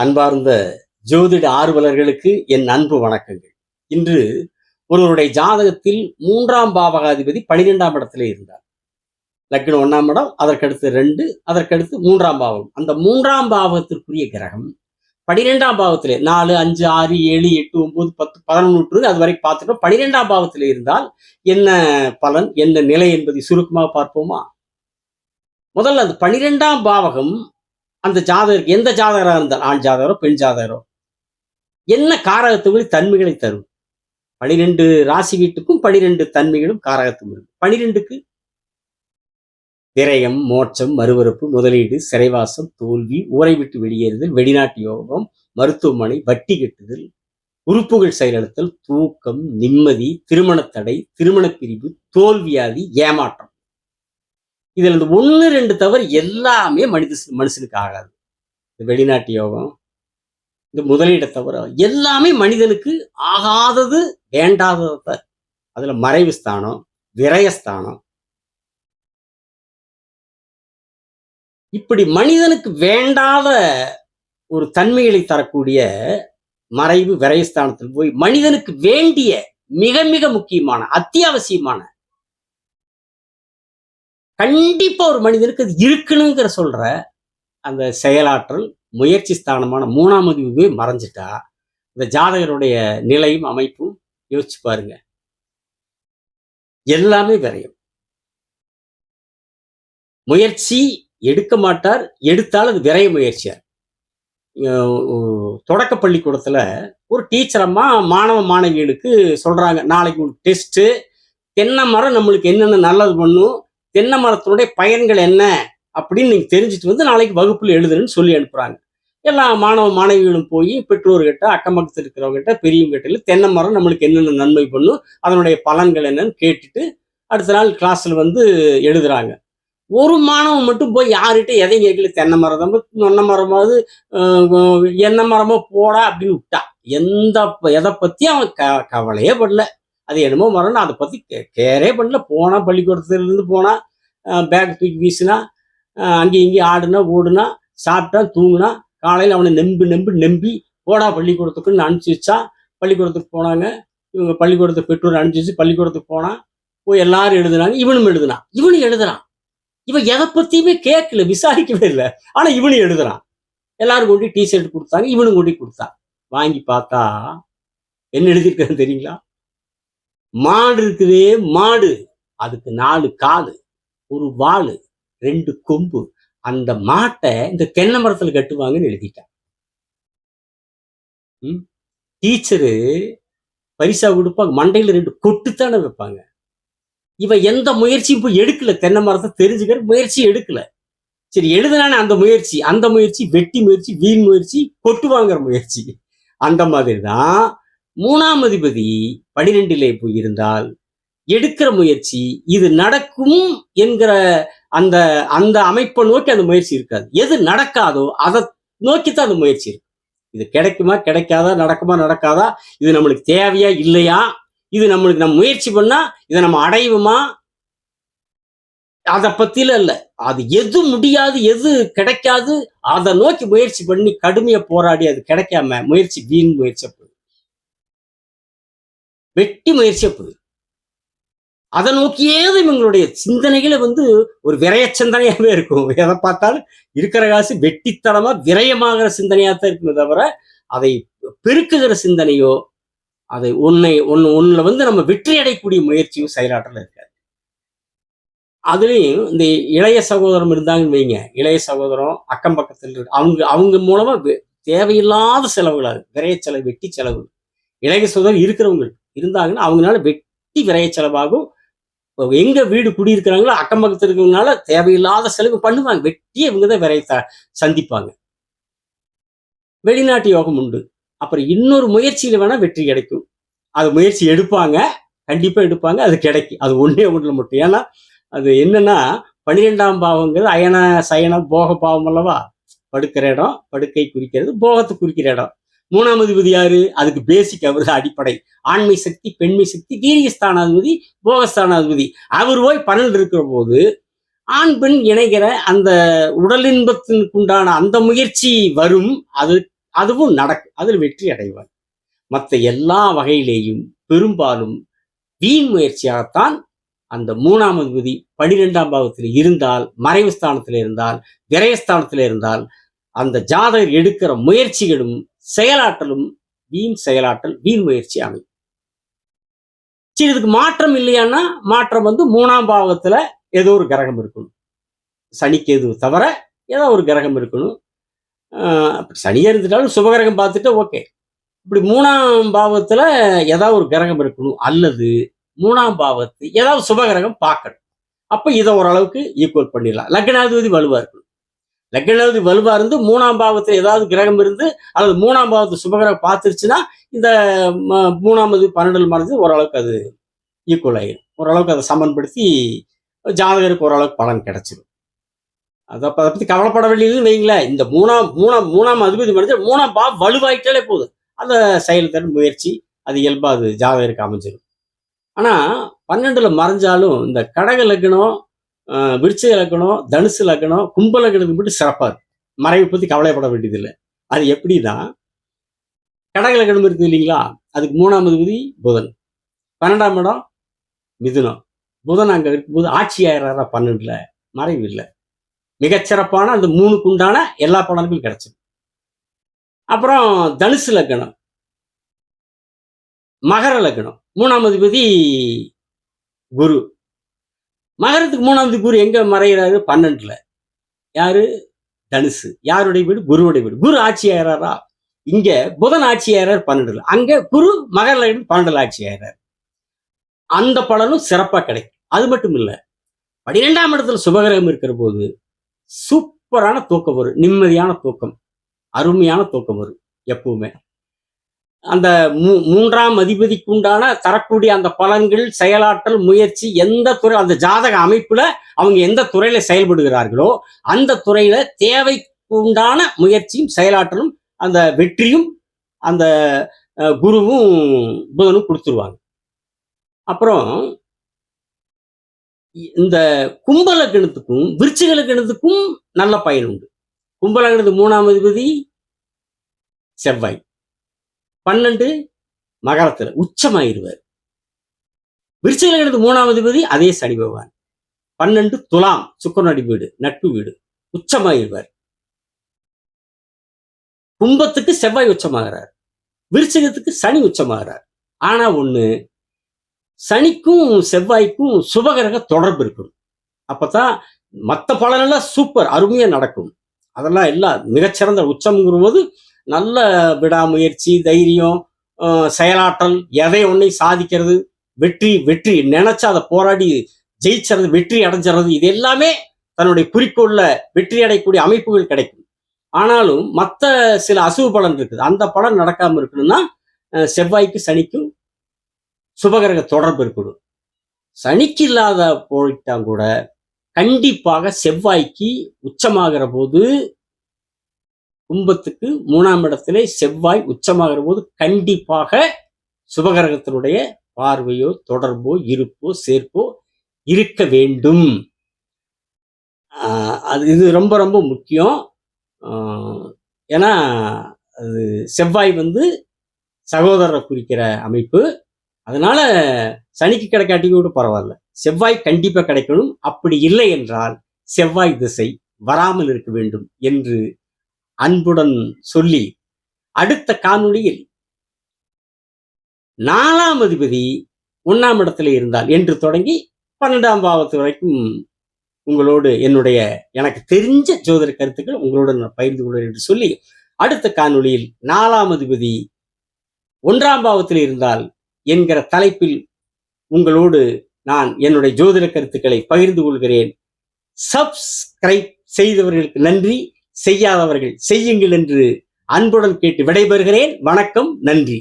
அன்பார்ந்த ஜோதிட ஆர்வலர்களுக்கு என் அன்பு வணக்கங்கள். இன்று ஒருவருடைய ஜாதகத்தில் 3ஆம் பாவகாதிபதி 12ஆம் இடத்திலே இருந்தார். லக்னம் 1ஆம் இடம், அதற்கடுத்து 2, அதற்கடுத்து 3ஆம் பாவம். அந்த 3ஆம் பாவத்திற்குரிய கிரகம் 12ஆம் பாவத்திலே 4, 5, 6, 7, 8, 9, 10, 11 அது வரை பார்த்துட்டோம். 12ஆம் பாவத்திலே இருந்தால் என்ன பலன், என்ன நிலை என்பதை சுருக்கமாக பார்ப்போமா? முதல்ல அந்த 12ஆம் பாவகம் அந்த ஜாதகருக்கு, எந்த ஜாதகராக இருந்தால், ஆண் ஜாதகரோ பெண் ஜாதகரோ, என்ன காரகத்துவங்களை தன்மைகளை தரும்? 12 ராசி வீட்டுக்கும் 12 தன்மைகளும் காரகத்துவம் இருக்கு. 12க்கு விரயம், மோட்சம், மறுவறுப்பு, முதலீடு, சிறைவாசம், தோல்வி, ஊரை விட்டு வெளியேறுதல், வெளிநாட்டு யோகம், மருத்துவமனை, வட்டி கட்டுதல், உறுப்புகள் செயலிழத்தல், தூக்கம், நிம்மதி, திருமண தடை, திருமண பிரிவு, தோல்வியாதி, ஏமாற்றம். இதுல இந்த 1, 2 தவிர எல்லாமே மனுஷனுக்கு ஆகாது. இந்த வெளிநாட்டு யோகம், இந்த முதலீடை தவிர எல்லாமே மனிதனுக்கு ஆகாதது, வேண்டாதது. அதுல மறைவு ஸ்தானம், விரயஸ்தானம், இப்படி மனிதனுக்கு வேண்டாத ஒரு தன்மைகளை தரக்கூடிய மறைவு விரயஸ்தானத்தில் போய் மனிதனுக்கு வேண்டிய மிக மிக முக்கியமான அத்தியாவசியமான, கண்டிப்பா ஒரு மனிதனுக்கு அது இருக்கணுங்கிற சொல்ற அந்த செயலாற்றல், முயற்சி ஸ்தானமான 3ஆம் அதிபதியே மறைஞ்சிட்டா இந்த ஜாதகருடைய நிலையும் அமைப்பும் யோசிச்சு பாருங்க. எல்லாமே விரயம். முயற்சி எடுக்க மாட்டார், எடுத்தால் அது விரைய முயற்சியார். தொடக்க பள்ளிக்கூடத்துல ஒரு டீச்சர் அம்மா மாணவ மாணவிகளுக்கு சொல்றாங்க, நாளைக்கு ஒரு டெஸ்ட், தென்னை மரம் நம்மளுக்கு என்னென்ன நல்லது பண்ணும், தென்னை மரத்தினுடைய பயன்கள் என்ன அப்படின்னு நீங்க தெரிஞ்சுட்டு வந்து நாளைக்கு வகுப்புல எழுதுன்னு சொல்லி அனுப்புறாங்க. எல்லா மாணவ மாணவிகளும் போய் பெற்றோர்கிட்ட, அக்கம் பக்கத்தில் இருக்கிறவங்க கிட்ட, பெரியவங்க கிட்ட தென்னை மரம் நம்மளுக்கு என்னென்ன நன்மை பண்ணும், அதனுடைய பலன்கள் என்னன்னு கேட்டுட்டு அடுத்த நாள் கிளாஸ்ல வந்து எழுதுறாங்க. ஒரு மாணவன் மட்டும் போய் யார்கிட்ட எதையும் கேட்கல, தென்னை மரம் நொன்ன மரமாவது என்ன மரமோ போடா அப்படின்னு விட்டா. எதை பத்தி அவன் கவலையே படல. அது என்னமோ மரம்னு அதை பத்தி கேரே பண்ணல. போனா பள்ளிக்கூடத்துல இருந்து போனா, பேக் தூக்கி வீசினா, அங்கேயும் இங்கேயும் ஆடுனா ஓடுனா, சாப்பிட்டா தூங்குனா, காலையில் அவனை நம்பி போடா பள்ளிக்கூடத்துக்குன்னு அனுப்பிச்சி வச்சா. பள்ளிக்கூடத்துக்கு போனாங்க. இவங்க பள்ளிக்கூடத்தை பெற்றோர் அனுப்பிச்சி வச்சு பள்ளிக்கூடத்துக்கு போனா, போய் எல்லாரும் எழுதுனாங்க. இவனும் எழுதுறான். இவன் எதை பத்தியுமே கேட்கல, விசாரிக்கவே இல்லை. ஆனா இவனும் எழுதுறான். எல்லாரும் கொண்டு டிஷர்ட் கொடுத்தாங்க, இவனும் கொண்டு கொடுத்தான். வாங்கி பார்த்தா என்ன எழுதியிருக்கான்னு தெரியுங்களா? மாடு இருக்குதே மாடு, அதுக்கு 4 காலு, ஒரு வாலு, 2 கொம்பு. அந்த மாட்டை இந்த தென்னை மரத்துல கட்டுவாங்கன்னு எழுதிட்டான். டீச்சரு பரிசா கொடுப்பாங்க, மண்டையில 2 கொட்டுத்தானே வைப்பாங்க. இவன் எந்த முயற்சியும் போய் எடுக்கல, தென்னை மரத்தை தெரிஞ்சுக்கிற முயற்சி எடுக்கல. சரி எழுதுனானே அந்த முயற்சி வெட்டி முயற்சி, வீண் முயற்சி, கொட்டு வாங்குற முயற்சி. அந்த மாதிரி தான் 3ஆம் அதிபதி 12லே போய் இருந்தால் எடுக்கிற முயற்சி இது நடக்கும் என்கிற அந்த அந்த அமைப்பை நோக்கி அந்த முயற்சி இருக்காது. எது நடக்காதோ அதை நோக்கித்தான் அந்த முயற்சி இருக்கு. இது கிடைக்குமா கிடைக்காதா, நடக்குமா நடக்காதா, இது நம்மளுக்கு தேவையா இல்லையா, இது நம்மளுக்கு நம்ம முயற்சி பண்ணா இதை நம்ம அடைவோமா, அதை பத்தில இல்ல. அது எது முடியாது, எது கிடைக்காது, அதை நோக்கி முயற்சி பண்ணி கடுமையா போராடி அது கிடைக்காம முயற்சி வீண் முயற்சியா போகுது, வெட்டி முயற்சியா போகுது. அதை நோக்கியே இவங்களுடைய சிந்தனைகளை வந்து ஒரு விரய சிந்தனையாவே இருக்கும். எதை பார்த்தாலும் இருக்கிற காசு வெட்டித்தனமா விரயமாகிற சிந்தனையாத்தான் இருக்குமே தவிர அதை பெருக்குகிற சிந்தனையோ, அதை ஒன்னுல வந்து நம்ம வெற்றி அடையக்கூடிய முயற்சியும் செயலாற்றல இருக்காது. அதுலயும் இந்த இளைய சகோதரம் இருந்தாங்கன்னு வைங்க, இளைய சகோதரம் அக்கம் பக்கத்தில் இருக்கு, அவங்க மூலமா தேவையில்லாத செலவுகள், விரைய செலவு, வெட்டி செலவு. இளைய சகோதரம் இருக்கிறவங்க இருந்தாங்கன்னா அவங்களால வெட்டி விரைய செலவாகும். எங்க வீடு குடியிருக்கிறாங்களோ அக்கம் பக்கத்தில் இருக்கிறவங்களால தேவையில்லாத செலவு பண்ணுவாங்க, வெட்டி இவங்கதான் விரைய சந்திப்பாங்க. வெளிநாட்டு யோகம் உண்டு. அப்புறம் இன்னொரு முயற்சியில வேணா வெற்றி கிடைக்கும். அது முயற்சி எடுப்பாங்க, கண்டிப்பா எடுப்பாங்க, அது கிடைக்கும். அது ஒண்ணுல மட்டும். ஏன்னா அது என்னன்னா 12ஆம் பாவங்கிறது அயன சயன போக பாவம் அல்லவா. படுக்கிற இடம், படுக்கை குறிக்கிறது, போகத்தை குறிக்கிற இடம். 3ஆம் அதிபதி யாரு? அதுக்கு பேசிக் அவர் அடிப்படை. ஆண்மை சக்தி, பெண்மை சக்தி, வீரியஸ்தானாதிபதி, போகஸ்தானாதிபதி. அவர் போய் 12 இருக்கிற போது ஆண் பெண் இணைகிற அந்த உடலின்பத்திற்குண்டான அந்த முயற்சி வரும். அது அதுவும் நடக்கும், அதில் வெற்றி அடைவார். மற்ற எல்லா வகையிலேயும் பெரும்பாலும் வீண் முயற்சியாகத்தான் அந்த 3ஆம் அதிபதி 12ஆம் பாவத்தில் இருந்தால், மறைவு ஸ்தானத்தில் இருந்தால், விரயஸ்தானத்தில் இருந்தால், அந்த ஜாதகர் எடுக்கிற முயற்சிகளும் செயலாற்றலும் வீண் செயலாற்றல், வீண் முயற்சி அமையும். சரி, இதுக்கு மாற்றம் இல்லையான்னா, மாற்றம் 3ஆம் பாவத்துல ஏதோ ஒரு கிரகம் இருக்கணும். சனி கேது தவிர ஏதோ ஒரு கிரகம் இருக்கணும். சனியா இருந்துட்டாலும் சுபகிரகம் பார்த்துட்டு ஓகே. இப்படி 3ஆம் பாவத்துல ஏதாவது ஒரு கிரகம் இருக்கணும், அல்லது 3ஆம் பாவத்தை ஏதாவது சுபகிரகம் பார்க்கணும். அப்ப இதை ஓரளவுக்கு ஈக்குவல் பண்ணிடலாம். லக்னாதிபதி வலுவா இருக்கணும். லக்னாதிபதி வலுவா இருந்து 3ஆம் பாவத்தில் ஏதாவது கிரகம் இருந்து, அல்லது 3ஆம் பாவத்தை சுபகிரகம் பார்த்துருச்சுன்னா, இந்த 3ஆம் அதிபதி 12 மறைஞ்சு ஓரளவுக்கு அது ஈக்குவல் ஆயிடும். ஓரளவுக்கு அதை சமன்படுத்தி ஜாதகருக்கு ஓரளவுக்கு பலன் கிடைச்சிடும். அதை பத்தி கவலைப்பட வேண்டியதுன்னு வைங்களேன். இந்த மூணாம் அதிபதி மறைஞ்சு 3ஆம் பாவம் வலுவாயிட்டாலே போதும். அந்த செயல்திறன் முயற்சி அது இயல்பா அது ஜாதகருக்கு அமைஞ்சிடும். ஆனா 12ல மறைஞ்சாலும் இந்த கடக லக்னம், விருச்சிக லக்னம், தனுசு லக்னம், கும்ப லக்னத்துக்கு மட்டும் சிறப்பா இருக்கும். மறைவை பத்தி கவலைப்பட வேண்டியதில்லை. அது எப்படின்னா, கடக லக்னம் இருக்குது இல்லைங்களா, அதுக்கு 3ஆம் அதிபதி புதன், 12ஆம் இடம் மிதுனம். புதன் அங்க இருக்கும்போது ஆட்சி ஆயிடுறாரா 12ல, மறைவு இல்லை. மிகச்சிறப்பான அந்த 3க்கு உண்டான எல்லா பலன்களும் கிடைச்சிடும். அப்புறம் தனுசு லக்னம், மகர லக்னம், 3ஆம் அதிபதி குரு. மகரத்துக்கு 3ஆம் அதிபதி குரு எங்க மறைகிறாரு? 12ல. யாரு? தனுசு. யாருடைய வீடு? குருவுடைய வீடு. குரு ஆட்சி ஆயிறாரா? இங்க புதன் ஆட்சி ஆயிறாரு 12ல. அங்க குரு மகர லக்னம் 12ல ஆட்சி ஆயிறாரு. அந்த பலனும் சிறப்பா கிடைக்கும். அது மட்டும் இல்ல, 12ஆம் இடத்துல சுபகிரகம் இருக்கிற போது சூப்பரான தூக்கம் வரும். நிம்மதியான தூக்கம், அருமையான தூக்கம் வரும் எப்பவுமே. அந்த 3ஆம் அதிபதிக்கு உண்டான தரக்கூடிய அந்த பலன்கள், செயலாற்றல், முயற்சி, எந்த துறை, அந்த ஜாதக அமைப்புல அவங்க எந்த துறையில செயல்படுகிறார்களோ அந்த துறையில தேவைக்கு உண்டான முயற்சியும் செயலாற்றலும் அந்த வெற்றியும் அந்த குருவும் புதனும் கொடுத்துருவாங்க. அப்புறம் இந்த கும்ப லக்னத்துக்கும் விருச்சிக லக்னத்துக்கும் நல்ல பயன் உண்டு. கும்ப லக்னத்துக்கு 3ஆம் அதிபதி செவ்வாய், 12 மகரத்துல உச்சமாயிருவார். விருச்சிக லக்னத்துக்கு 3ஆம் அதிபதி அதே சனி பகவான், 12 துலாம், சுக்கிரனுடைய வீடு, நட்பு வீடு, உச்சமாயிருவார். கும்பத்துக்கு செவ்வாய் உச்சமாகிறார், விருச்சிகத்துக்கு சனி உச்சமாகிறார். ஆனா ஒண்ணு, சனிக்கும் செவ்வாய்க்கும் சுபகிரக தொடர்பு இருக்கணும். அப்பதான் மற்ற பலனெல்லாம் சூப்பர் அருமையா நடக்கும். அதெல்லாம் எல்லாம் மிகச்சிறந்த உச்சம்ங்கிற போது நல்ல விடாமுயற்சி, தைரியம், செயலாற்றல், எதை ஒன்றை சாதிக்கிறது, வெற்றி நினைச்சா அதை போராடி ஜெயிச்சறது, வெற்றி அடைஞ்சிறது, இது எல்லாமே தன்னுடைய குறிக்கோள்ல வெற்றி அடையக்கூடிய அமைப்புகள் கிடைக்கும். ஆனாலும் மற்ற சில அசுப பலன் இருக்குது. அந்த பலன் நடக்காம இருக்கணும்னா செவ்வாய்க்கு சனிக்கும் சுபகிரக தொடர்பு இருக்கணும். சனிக்கு இல்லாத போயிட்டா கூட கண்டிப்பாக செவ்வாய்க்கு உச்சமாகிற போது, கும்பத்துக்கு 3ஆம் இடத்திலே செவ்வாய் உச்சமாகிற போது கண்டிப்பாக சுபகிரகத்தினுடைய பார்வையோ தொடர்போ இருப்போ சேர்ப்போ இருக்க வேண்டும். இது ரொம்ப ரொம்ப முக்கியம். ஏன்னா அது செவ்வாய் சகோதரரை குறிக்கிற அமைப்பு. அதனால சனிக்கு கிடைக்காட்டி கூட பரவாயில்ல, செவ்வாய் கண்டிப்பா கிடைக்கணும். அப்படி இல்லை என்றால் செவ்வாய் திசை வராமல் இருக்க வேண்டும் என்று அன்புடன் சொல்லி, அடுத்த காணொளியில் 4ஆம் அதிபதி 1ஆம் இடத்துல இருந்தால் என்று தொடங்கி 12ஆம் பாவத்து வரைக்கும் உங்களோடு எனக்கு தெரிஞ்ச ஜோதிட கருத்துக்கள் உங்களோடு நான் பகிர்ந்து கொள்வேன் என்று சொல்லி, அடுத்த காணொளியில் 4ஆம் அதிபதி 1ஆம் பாவத்தில் இருந்தால் என்கிற தலைப்பில் உங்களோடு நான் என்னுடைய ஜோதிட கருத்துக்களை பகிர்ந்து கொள்கிறேன். சப்ஸ்கிரைப் செய்தவர்களுக்கு நன்றி, செய்யாதவர்கள் செய்யுங்கள் என்று அன்புடன் கேட்டு விடைபெறுகிறேன். வணக்கம், நன்றி.